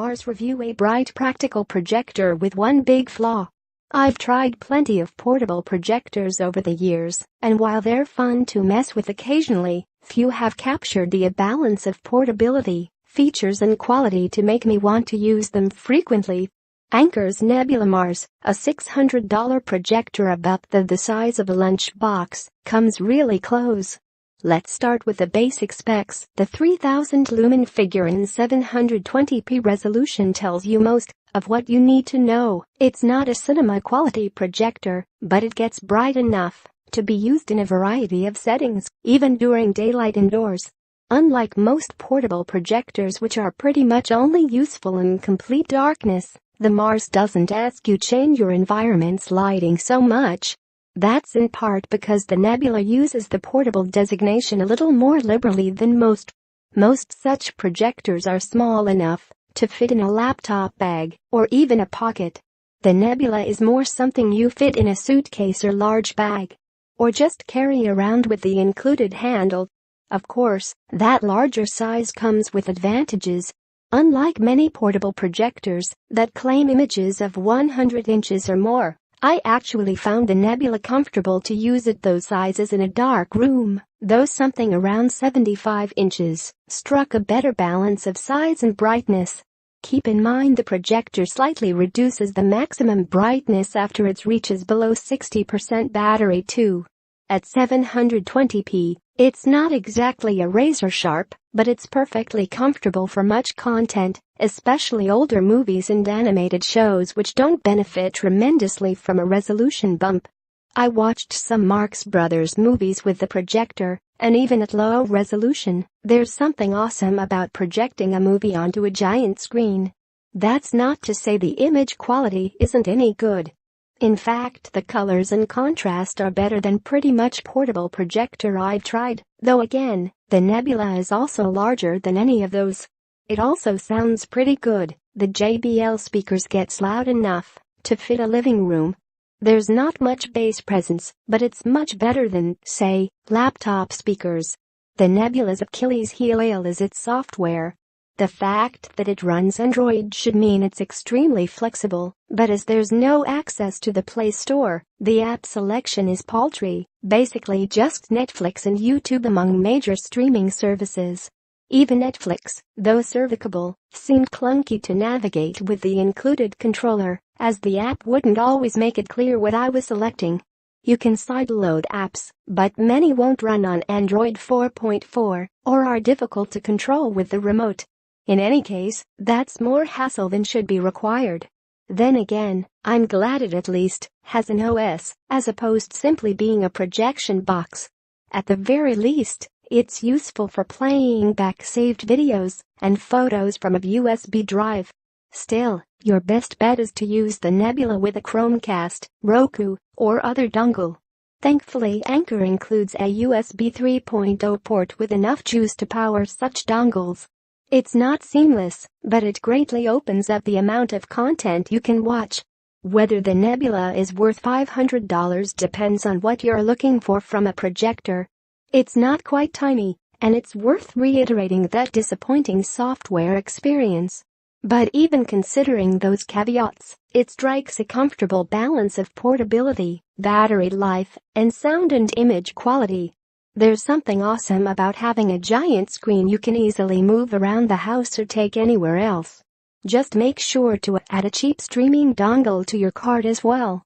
Mars review: a bright practical projector with one big flaw. I've tried plenty of portable projectors over the years, and while they're fun to mess with occasionally, few have captured the balance of portability, features and quality to make me want to use them frequently. Anker's Nebula Mars, a $600 projector about the size of a lunchbox, comes really close. Let's start with the basic specs. The 3000 lumen figure in 720p resolution tells you most of what you need to know. It's not a cinema quality projector, but it gets bright enough to be used in a variety of settings, even during daylight indoors. Unlike most portable projectors, which are pretty much only useful in complete darkness, the Mars doesn't ask you change your environment's lighting so much. That's in part because the Nebula uses the portable designation a little more liberally than most. Most such projectors are small enough to fit in a laptop bag or even a pocket. The Nebula is more something you fit in a suitcase or large bag, or just carry around with the included handle. Of course, that larger size comes with advantages. Unlike many portable projectors that claim images of 100 inches or more, I actually found the Nebula comfortable to use at those sizes in a dark room, though something around 75 inches struck a better balance of size and brightness. Keep in mind the projector slightly reduces the maximum brightness after it reaches below 60% battery too. At 720p, it's not exactly a razor sharp, but it's perfectly comfortable for much content, especially older movies and animated shows which don't benefit tremendously from a resolution bump. I watched some Marx Brothers movies with the projector, and even at low resolution, there's something awesome about projecting a movie onto a giant screen. That's not to say the image quality isn't any good. In fact, the colors and contrast are better than pretty much portable projector I've tried, though again, the Nebula is also larger than any of those. It also sounds pretty good. The JBL speakers gets loud enough to fit a living room. There's not much bass presence, but it's much better than, say, laptop speakers. The Nebula's Achilles heel is its software. The fact that it runs Android should mean it's extremely flexible, but as there's no access to the Play Store, the app selection is paltry, basically just Netflix and YouTube among major streaming services. Even Netflix, though serviceable, seemed clunky to navigate with the included controller, as the app wouldn't always make it clear what I was selecting. You can sideload apps, but many won't run on Android 4.4 or are difficult to control with the remote. In any case, that's more hassle than should be required. Then again, I'm glad it at least has an OS, as opposed simply being a projection box. At the very least, it's useful for playing back saved videos and photos from a USB drive. Still, your best bet is to use the Nebula with a Chromecast, Roku, or other dongle. Thankfully, Anker includes a USB 3.0 port with enough juice to power such dongles. It's not seamless, but it greatly opens up the amount of content you can watch. Whether the Nebula is worth $500 depends on what you're looking for from a projector. It's not quite tiny, and it's worth reiterating that disappointing software experience. But even considering those caveats, it strikes a comfortable balance of portability, battery life, and sound and image quality. There's something awesome about having a giant screen you can easily move around the house or take anywhere else. Just make sure to add a cheap streaming dongle to your cart as well.